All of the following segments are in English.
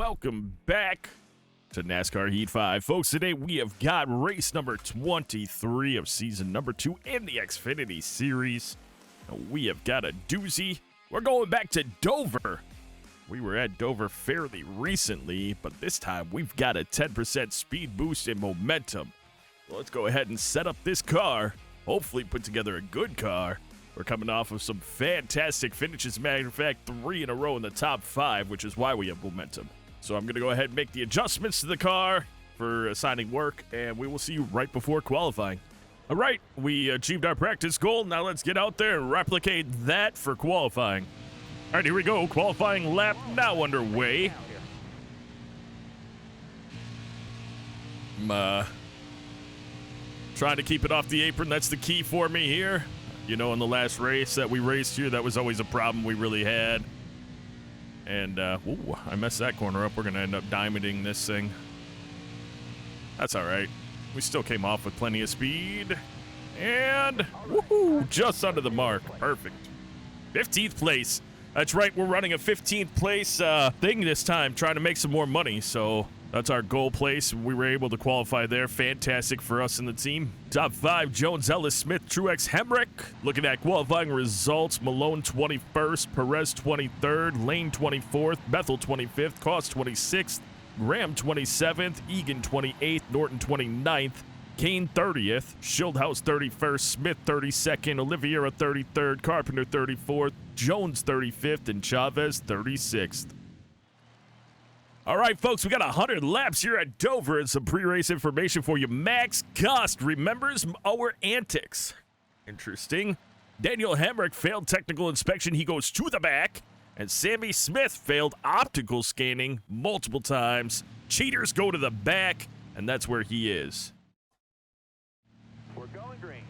welcome back to NASCAR Heat 5. Folks, today we have got race number 23 of season number 2 in the Xfinity series. We have got a doozy. We're going back to Dover. We were at Dover fairly recently, but this time we've got a 10% speed boost and momentum. So let's go ahead and set up this car, hopefully put together a good car. We're coming off of some fantastic finishes. Matter of fact, 3 in a row in the top 5, which is why we have momentum. So I'm going to go ahead and make the adjustments to the car for assigning work, and we will see you right before qualifying. All right, we achieved our practice goal. Now let's get out there and replicate that for qualifying. All right, here we go. Qualifying lap now underway. I'm trying to keep it off the apron. That's the key for me here. You know, in the last race that we raced here, that was always a problem we really had. And, ooh, I messed that corner up. We're going to end up diamonding this thing. That's all right. We still came off with plenty of speed. And, woohoo, just under the mark. Perfect. 15th place. That's right, we're running a 15th place thing this time, trying to make some more money. So that's our goal place. We were able to qualify there. Fantastic for us and the team. Top 5, Jones, Ellis, Smith, Truex, Hemrick. Looking at qualifying results, Malone 21st, Perez 23rd, Lane 24th, Bethel 25th, Cost 26th, Graham 27th, Egan 28th, Norton 29th, Kane 30th, Schildhouse 31st, Smith 32nd, Oliveira 33rd, Carpenter 34th, Jones 35th, and Chavez 36th. All right, folks, we got 100 laps here at Dover and some pre-race information for you. Max Cost remembers our antics. Interesting. Daniel Hemrick failed technical inspection. He goes to the back. And Sammy Smith failed optical scanning multiple times. Cheaters go to the back, and that's where he is. We're going green.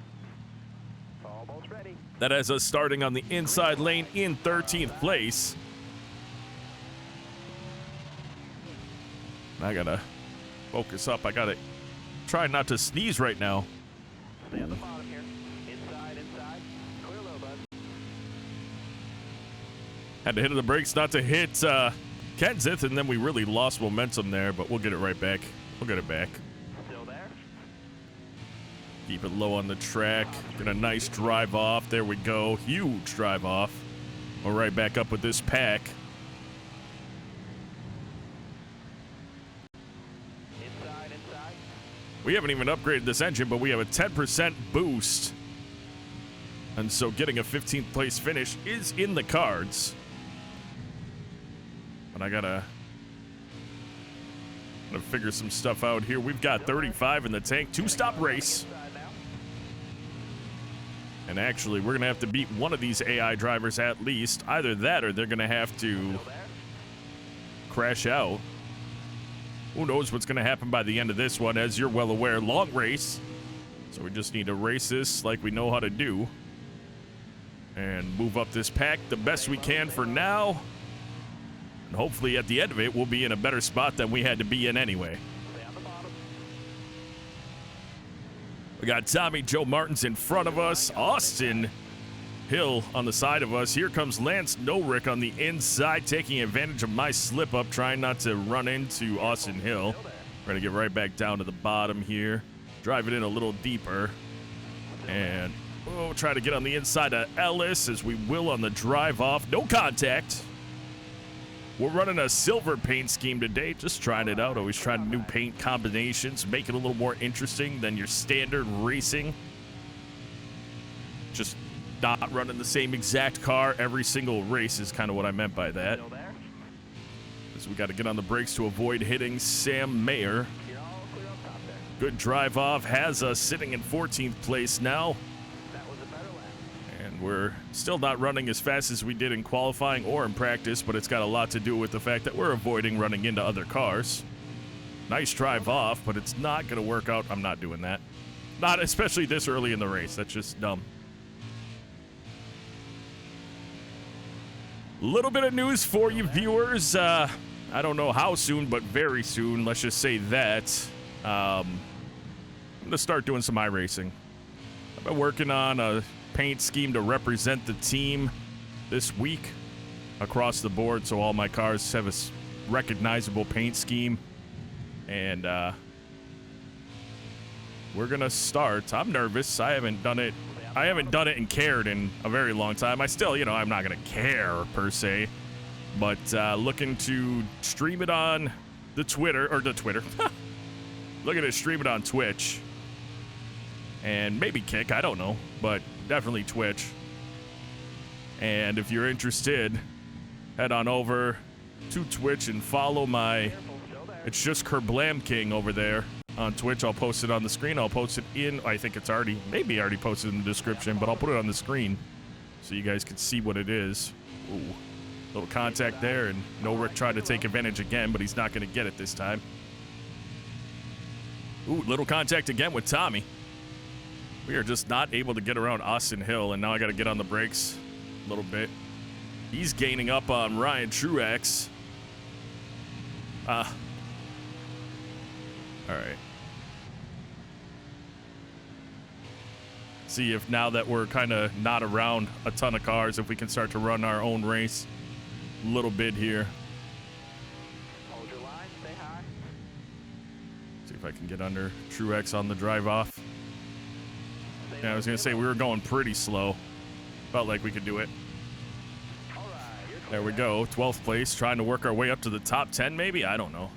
Almost ready. That has us starting on the inside lane in 13th place. I gotta focus up. I gotta try not to sneeze right now. Stay on the bottom here. Inside. Clear low, bud. Had to hit the brakes not to hit Kenseth, and then we really lost momentum there, but we'll get it right back. We'll get it back. Still there? Keep it low on the track. Get a nice drive off. There we go. Huge drive off. We're right back up with this pack. Inside. We haven't even upgraded this engine, but we have a 10% boost. And so getting a 15th place finish is in the cards. But I gotta figure some stuff out here. We've got 35 in the tank. 2-stop race. And actually, we're going to have to beat one of these AI drivers at least. Either that or they're going to have to crash out. Who knows what's going to happen by the end of this one. As you're well aware, long race. So we just need to race this like we know how to do. And move up this pack the best we can for now. And hopefully at the end of it, we'll be in a better spot than we had to be in anyway. We got Tommy Joe Martins in front of us. Austin Hill on the side of us. Here comes Lance Norick on the inside, taking advantage of my slip up, trying not to run into Austin Hill. We're going to get right back down to the bottom here. Drive it in a little deeper. And we'll try to get on the inside of Ellis, as we will on the drive off. No contact. We're running a silver paint scheme today, just trying it out. Always trying new paint combinations, make it a little more interesting than your standard racing. Just not running the same exact car every single race is kind of what I meant by that. Because we got to get on the brakes to avoid hitting Sam Mayer. Good drive off, has us sitting in 14th place now. And we're still not running as fast as we did in qualifying or in practice, but it's got a lot to do with the fact that we're avoiding running into other cars. Nice drive off, but it's not going to work out. I'm not doing that. Not especially this early in the race. That's just dumb. Little bit of news for you viewers. I don't know how soon, but very soon. Let's just say that. I'm going to start doing some iRacing. I've been working on a paint scheme to represent the team this week across the board, so all my cars have a recognizable paint scheme. And we're going to start. I'm nervous. I haven't done it and cared in a very long time. I still, I'm not going to care per se. But looking to stream it on the Twitter. Looking to stream it on Twitch. And maybe Kick, I don't know. But definitely Twitch. And if you're interested, head on over to Twitch and follow my... It's just Kerblam King over there on Twitch. I'll post it on the screen. I'll post it in... I think it's maybe already posted in the description, but I'll put it on the screen so you guys can see what it is. Ooh. Little contact there, and No Rick tried to take advantage again, but he's not going to get it this time. Ooh, little contact again with Tommy. We are just not able to get around Austin Hill, and now I got to get on the brakes a little bit. He's gaining up on Ryan Truex. All right. See if now that we're kind of not around a ton of cars, if we can start to run our own race a little bit here. Hold your line, stay high. See if I can get under Truex on the drive off. Yeah, I was going to say we were going pretty slow. Felt like we could do it. There we go. 12th place, trying to work our way up to the top 10 maybe? I don't know.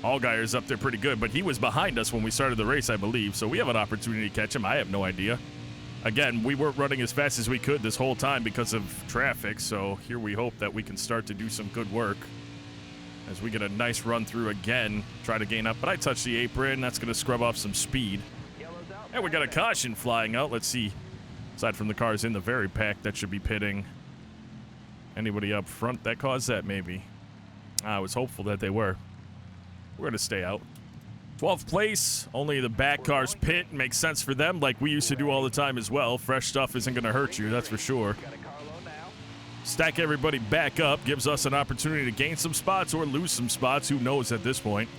Allgaier's up there pretty good, but he was behind us when we started the race, I believe, so we have an opportunity to catch him. I have no idea. Again, we weren't running as fast as we could this whole time because of traffic, so here we hope that we can start to do some good work as we get a nice run through again, try to gain up. But I touched the apron. That's going to scrub off some speed. And we got a caution flying out. Let's see. Aside from the cars in the very pack that should be pitting. Anybody up front that caused that, maybe? I was hopeful that they were. We're going to stay out. 12th place. Only the back cars pit. Makes sense for them, like we used to do all the time as well. Fresh stuff isn't going to hurt you, that's for sure. Stack everybody back up. Gives us an opportunity to gain some spots or lose some spots. Who knows at this point?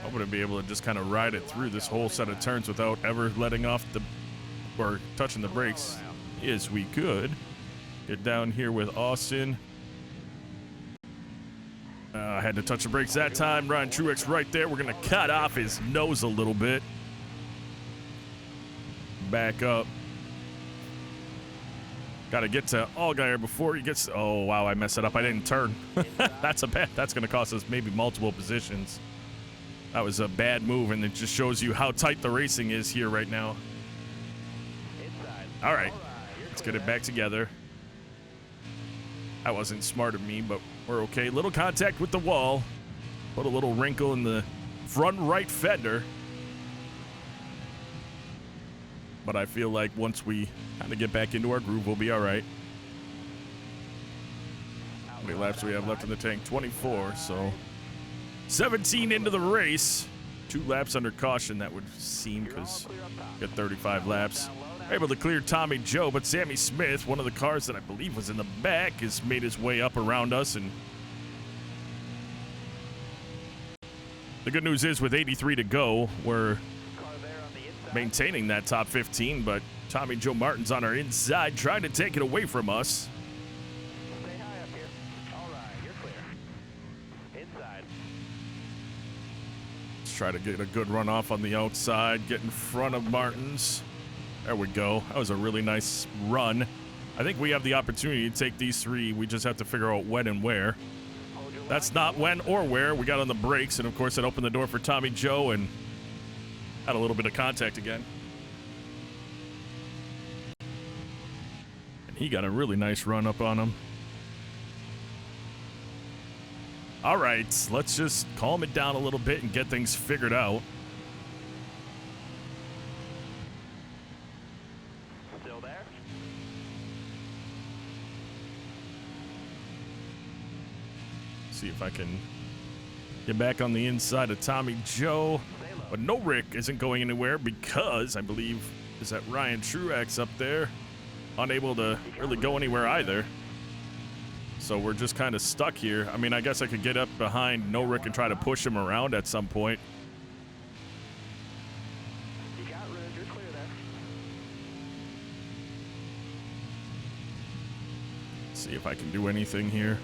I'm going to be able to just kind of ride it through this whole set of turns without ever letting off the... or touching the brakes. Yes, we could. Get down here with Austin. I had to touch the brakes that time. Ryan Truex right there. We're going to cut off his nose a little bit. Back up. Got to get to Allgaier before he gets... Oh, wow, I messed it up. I didn't turn. That's going to cost us maybe multiple positions. That was a bad move, and it just shows you how tight the racing is here right now. All right. Let's get it back together. That wasn't smart of me, but we're okay. Little contact with the wall. Put a little wrinkle in the front right fender. But I feel like once we kind of get back into our groove, we'll be all right. How many laps do we have left in the tank? 24, so 17 into the race. 2 laps under caution, that would seem, because we got 35 laps. Able to clear Tommy Joe, but Sammy Smith, one of the cars that I believe was in the back, has made his way up around us. And the good news is with 83 to go, we're maintaining that top 15, but Tommy Joe Martin's on our inside trying to take it away from us. Stay high up here. All right, you're clear. Inside. Let's try to get a good run off on the outside, get in front of Martin's. There we go. That was a really nice run. I think we have the opportunity to take these 3. We just have to figure out when and where. That's not when or where. We got on the brakes, and of course it opened the door for Tommy Joe and had a little bit of contact again. And he got a really nice run up on him. All right, let's just calm it down a little bit and get things figured out. See if I can get back on the inside of Tommy Joe. But No Rick isn't going anywhere because I believe is that Ryan Truex up there. Unable to really go anywhere either. So we're just kind of stuck here. I mean, I guess I could get up behind No Rick and try to push him around at some point. You got rid. You're clear there. See if I can do anything here.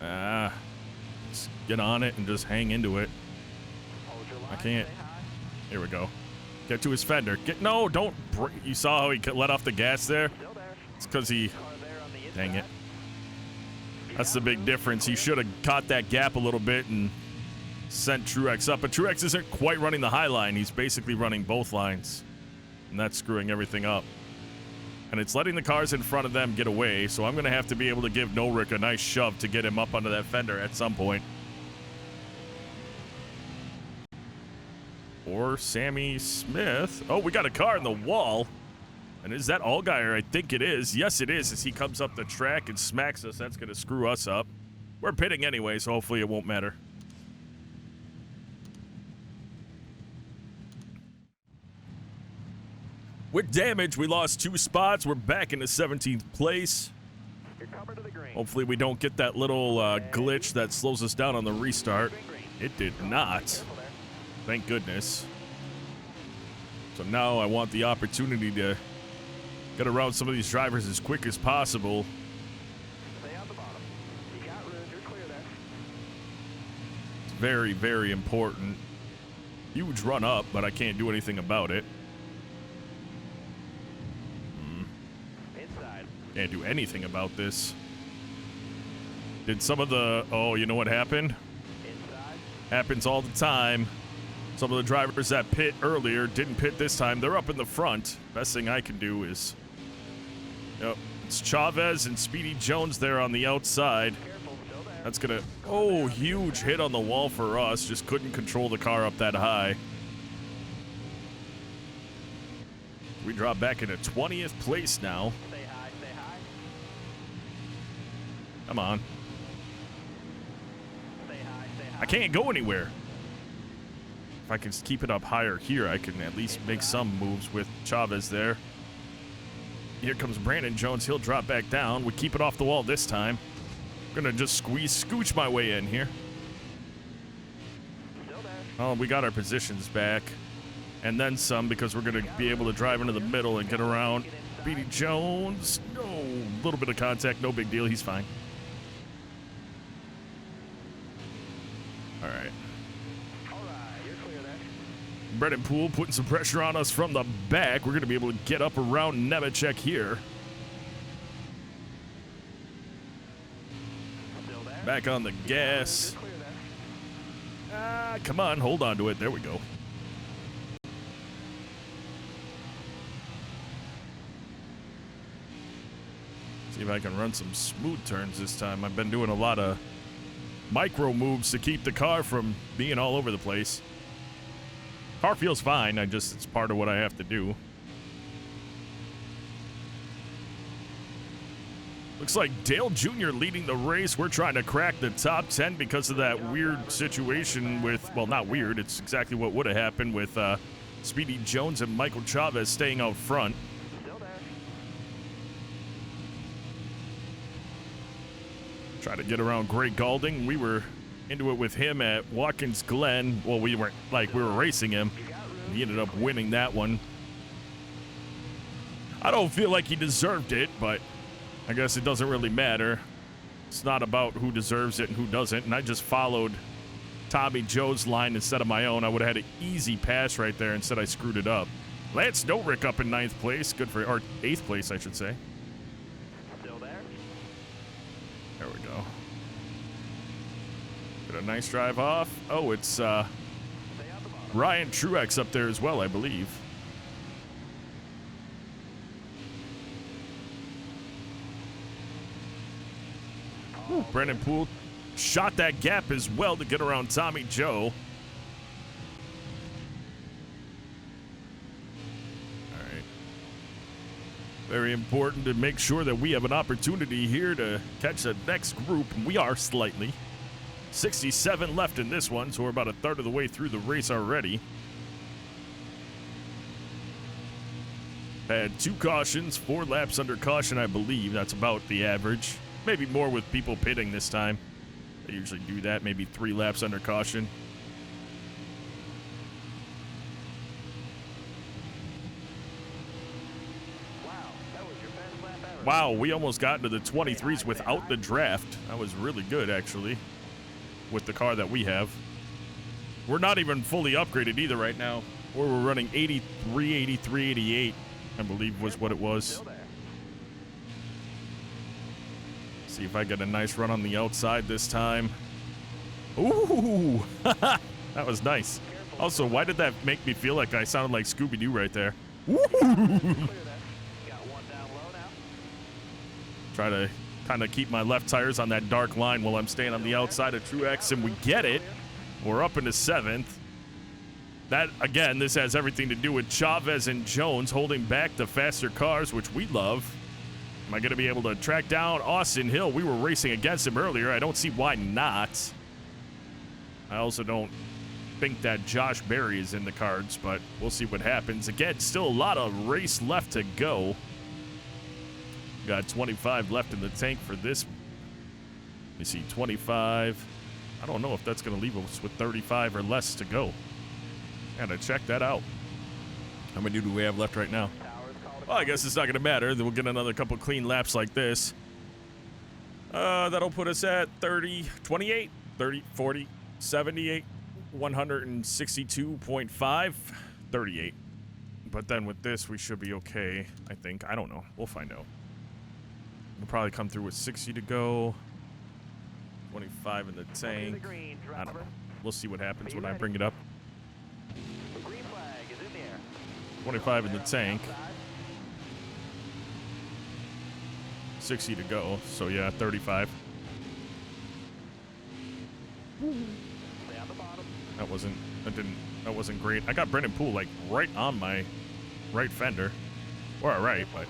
Let's get on it and just hang into it. Hold your line. I can't. Stay high. Here we go. Get to his fender. No, don't. You saw how he let off the gas there? Still there. It's because he. Car there on the Dang it. inside. That's the big difference. He should have caught that gap a little bit and sent Truex up. But Truex isn't quite running the high line. He's basically running both lines. And that's screwing everything up. And it's letting the cars in front of them get away. So I'm going to have to be able to give Norick a nice shove to get him up under that fender at some point. Or Sammy Smith. Oh, we got a car in the wall. And is that Allgaier? I think it is. Yes, it is. As he comes up the track and smacks us, that's going to screw us up. We're pitting anyway, so hopefully it won't matter. With damage, we lost 2 spots. We're back into 17th place. You're covered to the green. Hopefully we don't get that little glitch that slows us down on the restart. It did not. Careful there. Thank goodness. So now I want the opportunity to get around some of these drivers as quick as possible. Stay on the bottom. You got room. You're clear there. It's very, very important. Huge run up, but I can't do anything about it. Inside. Can't do anything about this. Did some of the... Oh, you know what happened? Inside. Happens all the time. Some of the drivers that pit earlier didn't pit this time. They're up in the front. Best thing I can do is... Yep. It's Chavez and Speedy Jones there on the outside. Careful. Still there. That's gonna... Oh, huge hit on the wall for us. Just couldn't control the car up that high. We drop back into 20th place now. Stay high. Stay high. Come on. Stay high. Stay high. I can't go anywhere. If I can keep it up higher here, I can at least make some moves with Chavez there. Here comes Brandon Jones. He'll drop back down. We keep it off the wall this time. Gonna just scooch my way in here. Still there. Oh, we got our positions back. And then some, because we're gonna be able to drive into the middle and get around Speedy Jones. No, little bit of contact, no big deal. He's fine. All right. All right. You're clear there. Brennan Poole putting some pressure on us from the back. We're going to be able to get up around Nemechek here. Still there. Back on the gas. You're clear there. Come on, hold on to it. There we go. See if I can run some smooth turns this time. I've been doing a lot of micro moves to keep the car from being all over the place. Car feels fine. It's part of what I have to do. Looks like Dale Jr. leading the race. We're trying to crack the top 10 because of that weird situation with, well, not weird. It's exactly what would have happened with Speedy Jones and Michael Chavez staying out front. Still there. Try to get around Greg Galding. We were into it with him at Watkins Glen. Well, we weren't, like, we were racing him. He ended up winning that one. I don't feel like he deserved it, but I guess it doesn't really matter. It's not about who deserves it and who doesn't. And I just followed Tommy Joe's line instead of my own. I would have had an easy pass right there. Instead, I screwed it up. Lance Norick up in 9th place. Good for, or 8th place, I should say. Still there. There we go. Get a nice drive off. Oh, it's Stay on the bottom. Ryan Truex up there as well, I believe. Ooh, Brendan Poole shot that gap as well to get around Tommy Joe. All right. Very important to make sure that we have an opportunity here to catch the next group. And we are slightly. 67 left in this one, so we're about a third of the way through the race already. Had 2 cautions, 4 laps under caution, I believe. That's about the average. Maybe more with people pitting this time. They usually do that, maybe 3 laps under caution. Wow, we almost got into the 23s without the draft. That was really good, actually, with the car that we have. We're not even fully upgraded either right now. We're running 83, 83, 88, I believe was what it was. See if I get a nice run on the outside this time. Ooh, that was nice. Also, why did that make me feel like I sounded like Scooby-Doo right there? Ooh. Try to kind of keep my left tires on that dark line while I'm staying on the outside of Truex, and we get it. We're up into 7th. That, again, this has everything to do with Chavez and Jones holding back the faster cars, which we love. Am I going to be able to track down Austin Hill? We were racing against him earlier. I don't see why not. I also don't think that Josh Berry is in the cards, but we'll see what happens. Again, still a lot of race left to go. Got 25 left in the tank for this. Let me see, 25. I don't know if that's going to leave us with 35 or less to go. Gotta check that out. How many do we have left right now? Well, I guess it's not going to matter. Then we'll get another couple clean laps like this. That'll put us at 30, 28, 30, 40, 78, 162.5, 38. But then with this, we should be okay, I think. I don't know. We'll find out. We'll probably come through with 60 to go. 25 in the tank. I don't know. We'll see what happens when I bring it up. 25 in the tank. 60 to go. So yeah, 35. That wasn't great. I got Brendan Poole like right on my right fender. We're all right, but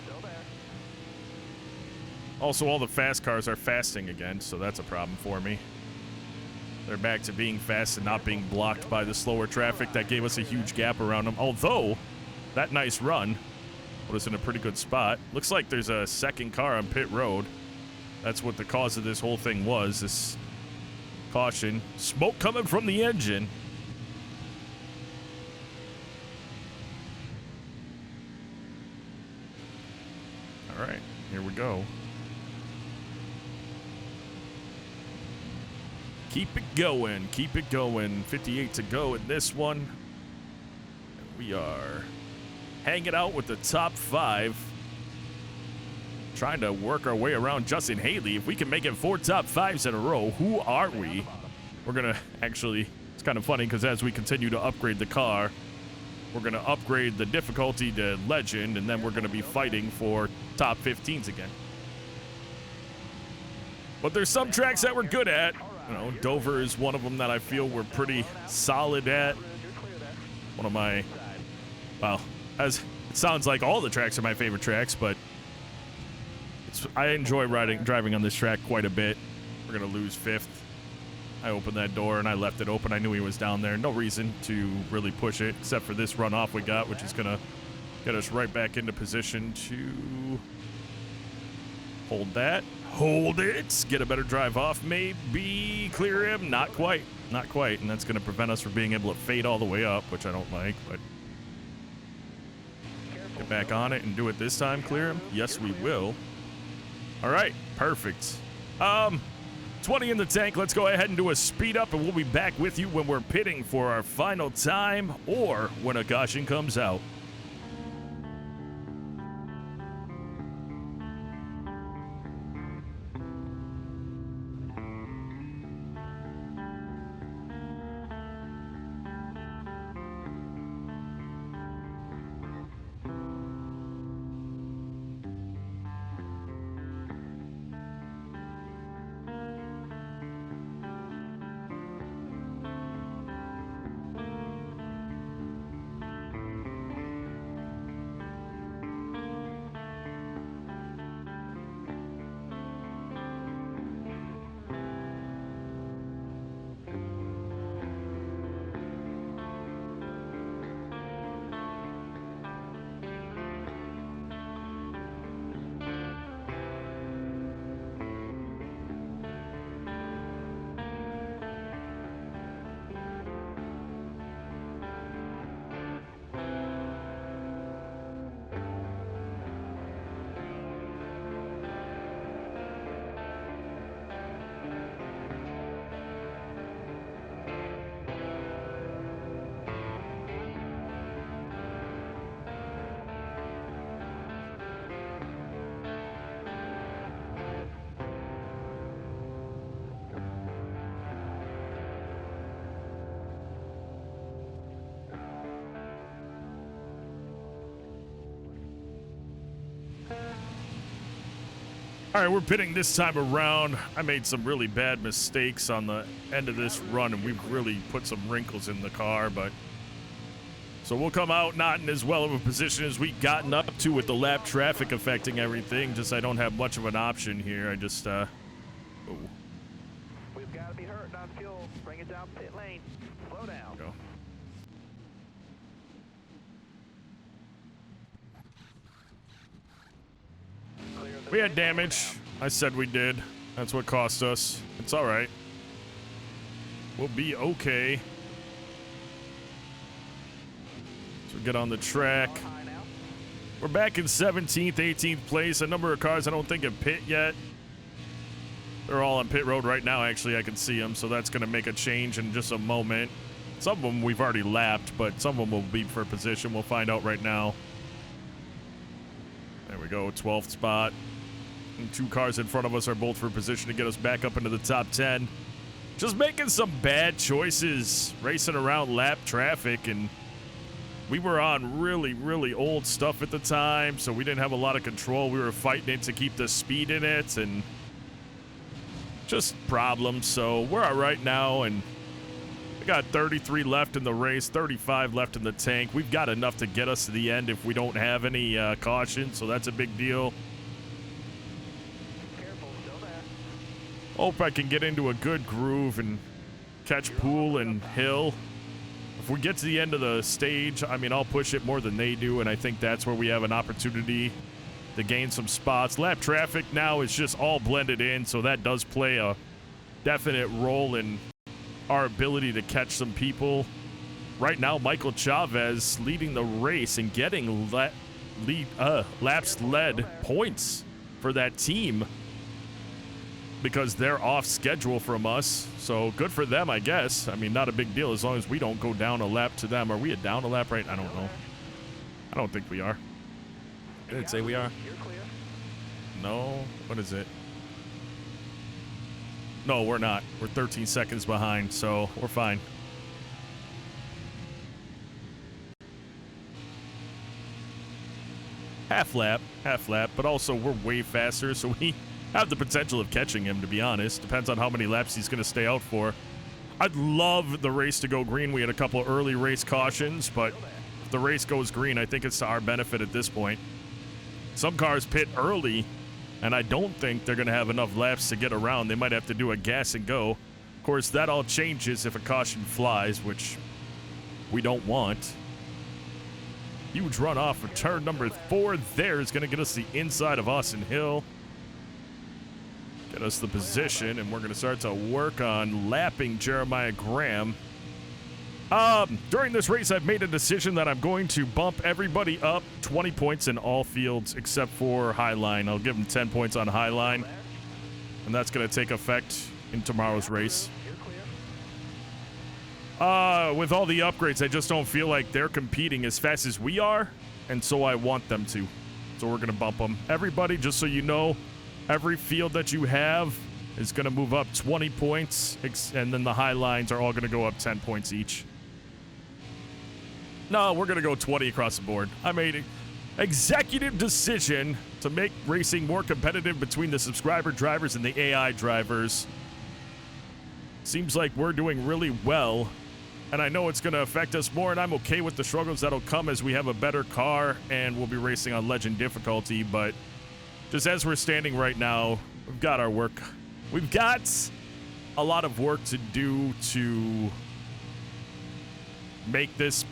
also all the fast cars are fasting again, so that's a problem for me. They're back to being fast and not being blocked by the slower traffic that gave us a huge gap around them. Although that nice run put us in a pretty good spot. Looks like there's a second car on pit road. That's what the cause of this whole thing was. This caution. Smoke coming from the engine. All right, here we go. Keep it going. Keep it going. 58 to go in this one. And we are hanging out with the top 5. Trying to work our way around Justin Haley. If we can make it 4 top 5s in a row, who are we? We're going to actually, it's kind of funny because as we continue to upgrade the car, we're going to upgrade the difficulty to legend, and then we're going to be fighting for top 15s again. But there's some tracks that we're good at. You know, Dover is one of them that I feel we're pretty solid at. One of my, well, as it sounds like all the tracks are my favorite tracks, but I enjoy driving on this track quite a bit. We're going to lose 5th. I opened that door and I left it open. I knew he was down there. No reason to really push it except for this runoff we got, which is going to get us right back into position to hold that. Hold it. Get a better drive off. Maybe clear him. Not quite. Not quite. And that's going to prevent us from being able to fade all the way up, which I don't like, but get back on it and do it this time. Clear him. Yes, we will. All right. Perfect. 20 in the tank. Let's go ahead and do a speed up, and we'll be back with you when we're pitting for our final time or when a caution comes out. All right, we're pitting this time around. I made some really bad mistakes on the end of this run, and we've really put some wrinkles in the car, but... So we'll come out not in as well of a position as we've gotten up to with the lap traffic affecting everything. Just I don't have much of an option here. I just, We've got to be hurting on fuel. Bring it down pit lane. Slow down. Go. We had damage. I said we did. That's what cost us. It's all right. We'll be okay. So we get on the track. We're back in 17th, 18th place. A number of cars I don't think have pit yet. They're all on pit road right now. Actually, I can see them. So that's going to make a change in just a moment. Some of them we've already lapped, but some of them will be for position. We'll find out right now. There we go. 12th spot. And 2 cars in front of us are both for position to get us back up into the top 10. Just making some bad choices, racing around lap traffic, and we were on really, really old stuff at the time, so we didn't have a lot of control. We were fighting it to keep the speed in it, and just problems. So we're all right now, and we got 33 left in the race, 35 left in the tank. We've got enough to get us to the end if we don't have any caution, so that's a big deal. Hope I can get into a good groove and catch Poole and Hill. If we get to the end of the stage, I mean, I'll push it more than they do, and I think that's where we have an opportunity to gain some spots. Lap traffic now is just all blended in, so that does play a definite role in our ability to catch some people. Right now, Michael Chavez leading the race and getting laps led points for that team, because they're off schedule from us. So good for them, I guess. I mean, not a big deal as long as we don't go down a lap to them. Are we down a lap right? I don't know. I don't think we are. Did it say we are? No. What is it? No, we're not. We're 13 seconds behind, so we're fine. Half lap, but also we're way faster, so we have the potential of catching him, to be honest. Depends on how many laps he's going to stay out for. I'd love the race to go green. We had a couple of early race cautions, but if the race goes green, I think it's to our benefit at this point. Some cars pit early, and I don't think they're going to have enough laps to get around. They might have to do a gas and go. Of course, that all changes if a caution flies, which we don't want. Huge runoff for turn number 4 there is going to get us the inside of Austin Hill. Get us the position, and we're going to start to work on lapping Jeremiah Graham. During this race, I've made a decision that I'm going to bump everybody up 20 points in all fields except for Highline. I'll give them 10 points on Highline, and that's going to take effect in tomorrow's race. With all the upgrades, I just don't feel like they're competing as fast as we are, and so I want them to. So we're going to bump them. Everybody, just so you know, every field that you have is going to move up 20 points, and then the high lines are all going to go up 10 points each. No, we're going to go 20 across the board. I made an executive decision to make racing more competitive between the subscriber drivers and the AI drivers. Seems like we're doing really well, and I know it's going to affect us more, and I'm okay with the struggles that'll come as we have a better car and we'll be racing on Legend difficulty, but just as we're standing right now, we've got our work. We've got a lot of work to do to make this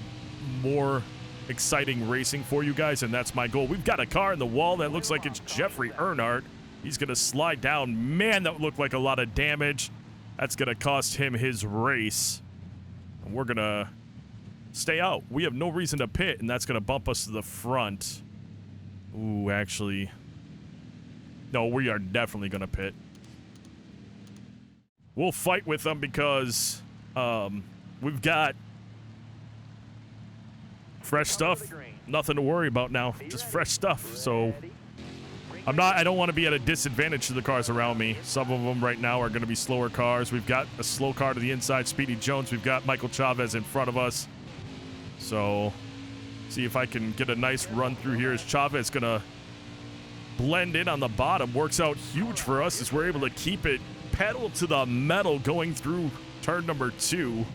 more exciting racing for you guys, and that's my goal. We've got a car in the wall that looks like it's Jeffrey Earnhardt. He's going to slide down. Man, that looked like a lot of damage. That's going to cost him his race. And we're going to stay out. We have no reason to pit, and that's going to bump us to the front. Ooh, actually... No, we are definitely going to pit. We'll fight with them because we've got fresh stuff. Nothing to worry about now. Just fresh stuff. So I don't want to be at a disadvantage to the cars around me. Some of them right now are going to be slower cars. We've got a slow car to the inside, Speedy Jones. We've got Michael Chavez in front of us. So see if I can get a nice run through here. Is Chavez going to blend in on the bottom works out huge for us as we're able to keep it pedal to the metal going through turn number 2.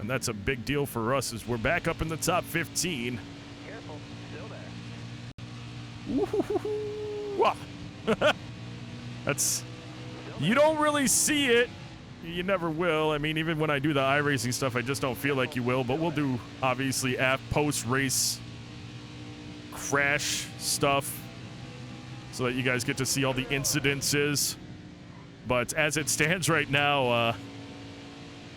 And that's a big deal for us as we're back up in the top 15. Careful, still there. Woo-hoo-hoo-hoo. That's, you don't really see it. You never will. I mean, even when I do the iRacing stuff, I just don't feel like you will. But we'll do, obviously, post-race crash stuff so that you guys get to see all the incidences. But as it stands right now,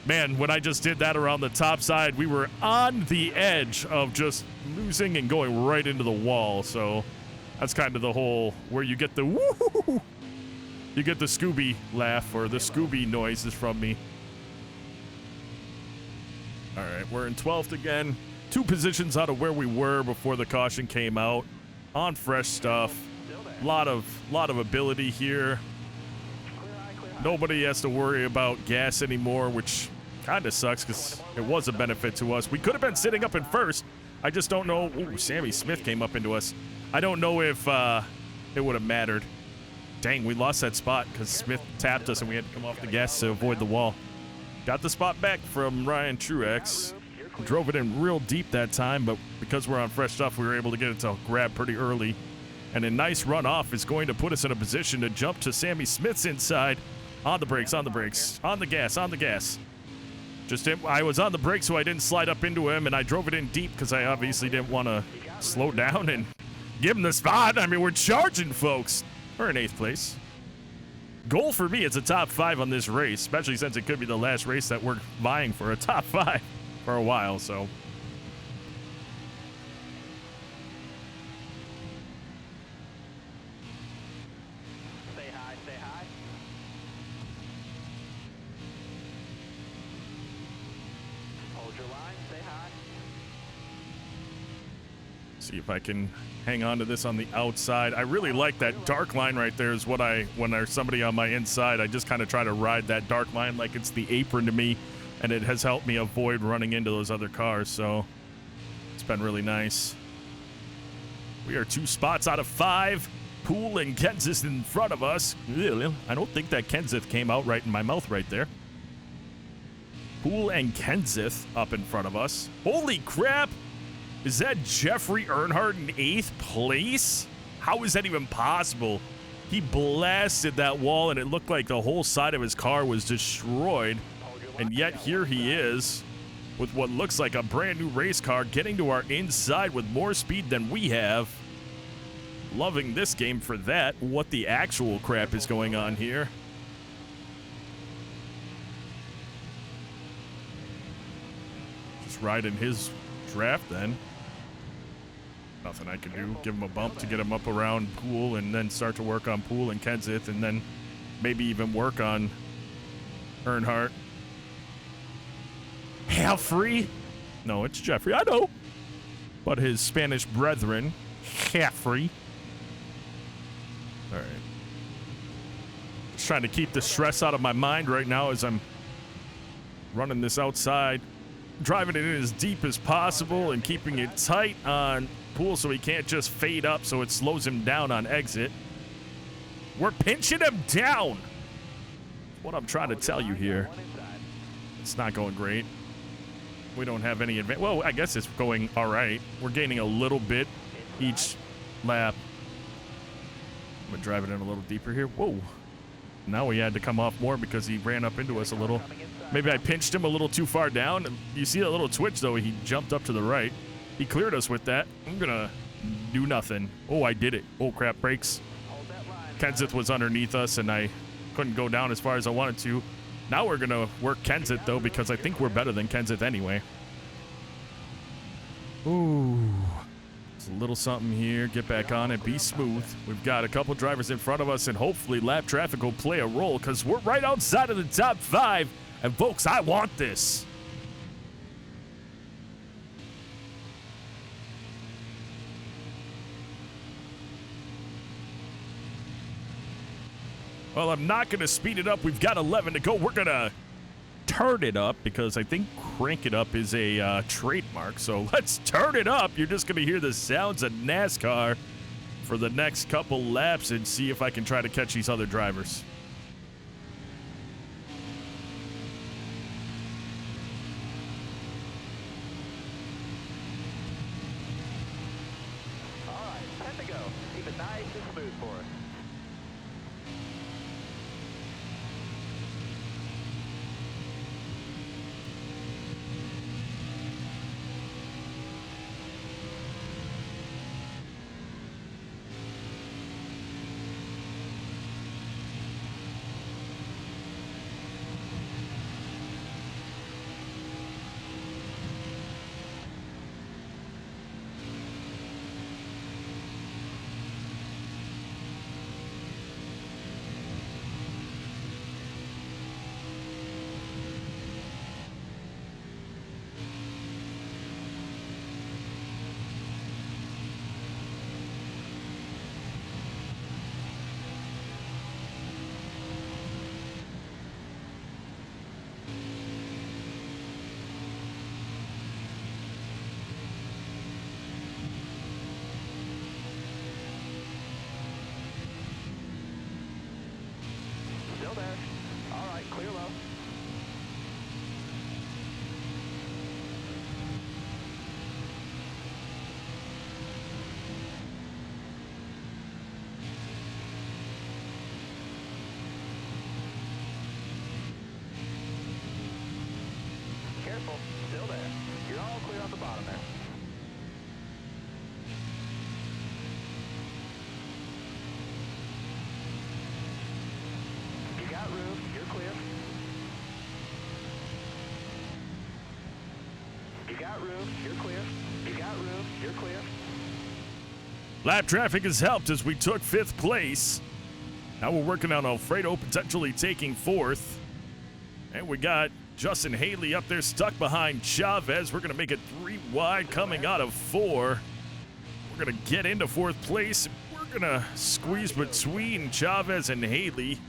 man, when I just did that around the top side, we were on the edge of just losing and going right into the wall. So that's kind of the whole where you get the woo. You get the Scooby laugh or the Scooby noises from me. All right, we're in 12th again. 2 positions out of where we were before the caution came out. On fresh stuff. Lot of ability here. Nobody has to worry about gas anymore, which kind of sucks because it was a benefit to us. We could have been sitting up in first. I just don't know. Ooh, Sammy Smith came up into us. I don't know if it would have mattered. Dang, we lost that spot because Smith tapped us and we had to come off the gas to avoid the wall. Got the spot back from Ryan Truex. Drove it in real deep that time, but because we're on fresh stuff, we were able to get it to grab pretty early. And a nice run off is going to put us in a position to jump to Sammy Smith's inside. On the brakes, on the brakes, on the gas, on the gas. I was on the brakes so I didn't slide up into him, and I drove it in deep because I obviously didn't want to slow down and give him the spot. I mean, we're charging, folks. We're in 8th place. Goal for me is a top 5 on this race, especially since it could be the last race that we're vying for a top 5 for a while, so. Stay high, stay high. Hold your line, stay high. See if I can hang on to this on the outside. I really like that dark line right there is what when there's somebody on my inside, I just kind of try to ride that dark line like it's the apron to me, and it has helped me avoid running into those other cars, so it's been really nice. We are 2 spots out of 5. Poole and Kenseth in front of us. I don't think that Kenseth came out right in my mouth right there. Poole and Kenseth up in front of us. Holy crap! Is that Jeffrey Earnhardt in 8th place? How is that even possible? He blasted that wall and it looked like the whole side of his car was destroyed. And yet here he is with what looks like a brand new race car getting to our inside with more speed than we have. Loving this game for that. What the actual crap is going on here? Just riding his draft then. Nothing I can do. Give him a bump to get him up around Poole and then start to work on Poole and Kenseth and then maybe even work on Earnhardt. Halfrey? No, it's Jeffrey. I know. But his Spanish brethren, Halfrey. All right. Just trying to keep the stress out of my mind right now as I'm running this outside. Driving it in as deep as possible and keeping it tight on Poole so he can't just fade up so it slows him down on exit. We're pinching him down. What I'm trying to tell you here. It's not going great. We don't have any advantage. Well, I guess it's going all right. We're gaining a little bit each lap. I'm going to drive it in a little deeper here. Whoa. Now we had to come off more because he ran up into us a little. Maybe I pinched him a little too far down. You see that little twitch, though? He jumped up to the right. He cleared us with that. I'm going to do nothing. Oh, I did it. Oh, crap. Brakes. Kenseth was underneath us, and I couldn't go down as far as I wanted to. Now we're going to work Kenseth, though, because I think we're better than Kenseth anyway. Ooh. It's a little something here. Get back on it. Be smooth. We've got a couple drivers in front of us, and hopefully lap traffic will play a role because we're right outside of the top 5. And, folks, I want this. Well, I'm not going to speed it up. We've got 11 to go. We're going to turn it up because I think crank it up is a trademark. So let's turn it up. You're just going to hear the sounds of NASCAR for the next couple laps and see if I can try to catch these other drivers. All right, 10 to go. Keep it nice and smooth for us. Still there. All right, clear low. Careful, still there. You're all clear off the bottom there. You got room, you're clear. You got room, you're clear. You got room, you're clear. Lap traffic has helped as we took 5th place. Now we're working on Alfredo potentially taking 4th. And we got Justin Haley up there stuck behind Chavez. We're going to make it 3 wide coming out of 4. We're going to get into 4th place. We're going to squeeze between Chavez and Haley,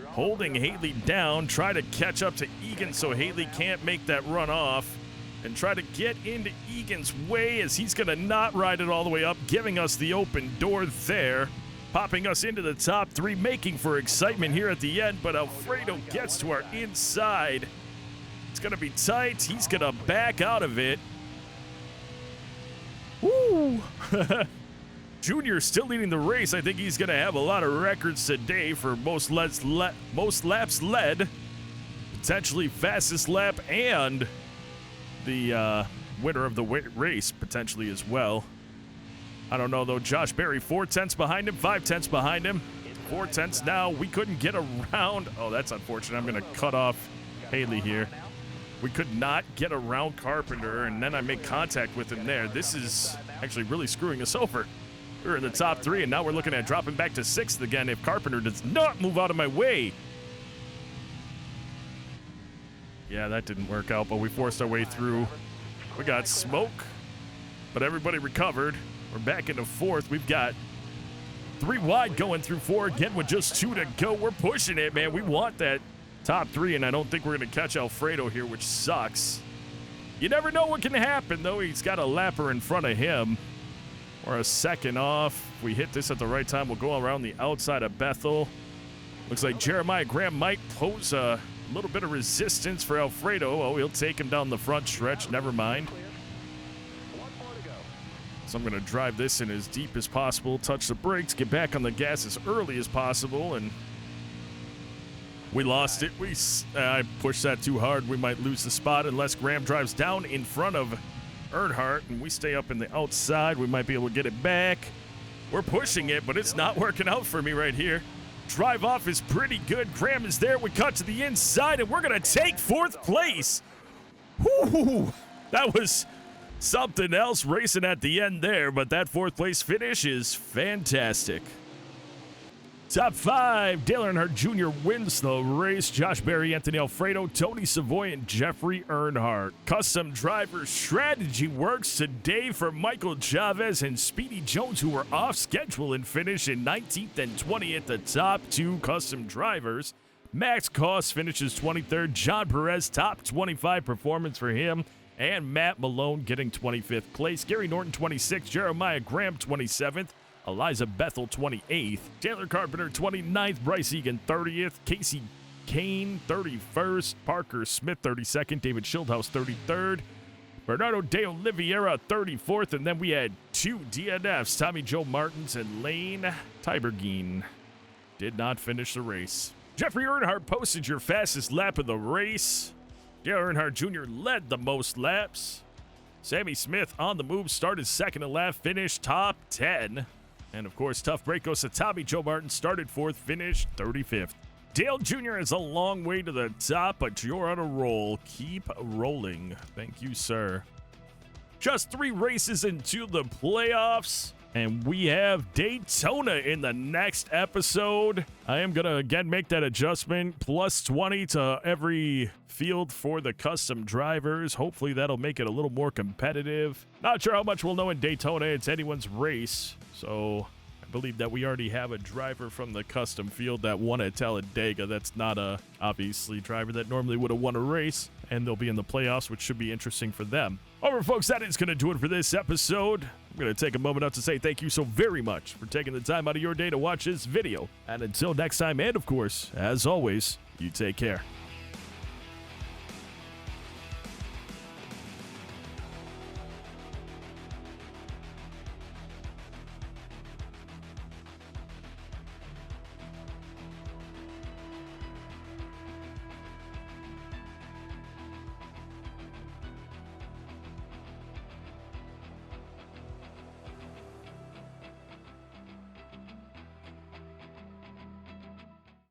holding Haley down, try to catch up to Egan so Haley can't make that run off, and try to get into Egan's way as he's going to not ride it all the way up, giving us the open door there, popping us into the top 3, making for excitement here at the end, but Alfredo gets to our inside. It's going to be tight. He's going to back out of it. Woo! Junior still leading the race. I think he's going to have a lot of records today for most laps led, potentially fastest lap, and the winner of the race potentially as well. I don't know though. Josh Berry 4 tenths behind him, 5 tenths behind him, 4 tenths now. We couldn't get around. Oh, that's unfortunate. I'm going to cut off Haley here. We could not get around Carpenter, and then I make contact with him there. This is actually really screwing us over. We're in the top 3, and now we're looking at dropping back to 6th again if Carpenter does not move out of my way. Yeah, that didn't work out, but we forced our way through. We got smoke, but everybody recovered. We're back into 4th. We've got 3 wide going through 4 again with just 2 to go. We're pushing it, man. We want that top 3, and I don't think we're going to catch Alfredo here, which sucks. You never know what can happen, though. He's got a lapper in front of him. Or a second off. If we hit this at the right time, we'll go around the outside of Bethel. Looks like Jeremiah Graham might pose a little bit of resistance for Alfredo. Oh, he'll take him down the front stretch. Never mind. So I'm going to drive this in as deep as possible, touch the brakes, get back on the gas as early as possible, and we lost it. I pushed that too hard. We might lose the spot unless Graham drives down in front of Earnhardt, and we stay up in the outside. We might be able to get it back. We're pushing it, but it's not working out for me right here. Drive off is pretty good. Graham is there. We cut to the inside, and we're going to take 4th place. Whoo! That was something else racing at the end there, but that 4th place finish is fantastic. Top 5, Dale Earnhardt Jr. wins the race. Josh Berry, Anthony Alfredo, Tony Savoy, and Jeffrey Earnhardt. Custom driver strategy works today for Michael Chavez and Speedy Jones, who were off schedule and finished in 19th and 20th, the top 2 custom drivers. Max Koss finishes 23rd. John Perez, top 25 performance for him. And Matt Malone getting 25th place. Gary Norton, 26th. Jeremiah Graham, 27th. Eliza Bethel 28th, Taylor Carpenter 29th, Bryce Egan 30th, Casey Kane 31st, Parker Smith 32nd, David Schildhaus 33rd, Bernardo De Oliveira 34th, and then we had 2 DNFs, Tommy Joe Martins and Lane Tybergeen did not finish the race. Jeffrey Earnhardt posted your fastest lap of the race. Dale Earnhardt Jr. led the most laps. Sammy Smith on the move, started second to last, finished top 10. And of course, tough break goes to Tommy Joe Martin, started 4th, finished 35th. Dale Jr. is a long way to the top, but you're on a roll. Keep rolling. Thank you, sir. Just 3 races into the playoffs, and we have Daytona in the next episode. I am going to again make that adjustment, plus 20 to every field for the custom drivers. Hopefully that'll make it a little more competitive. Not sure how much we'll know in Daytona. It's anyone's race, so I believe that we already have a driver from the custom field that won at Talladega. That's not a, obviously, driver that normally would have won a race, and they'll be in the playoffs, which should be interesting for them. All right, folks, that is going to do it for this episode. I'm going to take a moment out to say thank you so very much for taking the time out of your day to watch this video. And until next time, and of course, as always, you take care.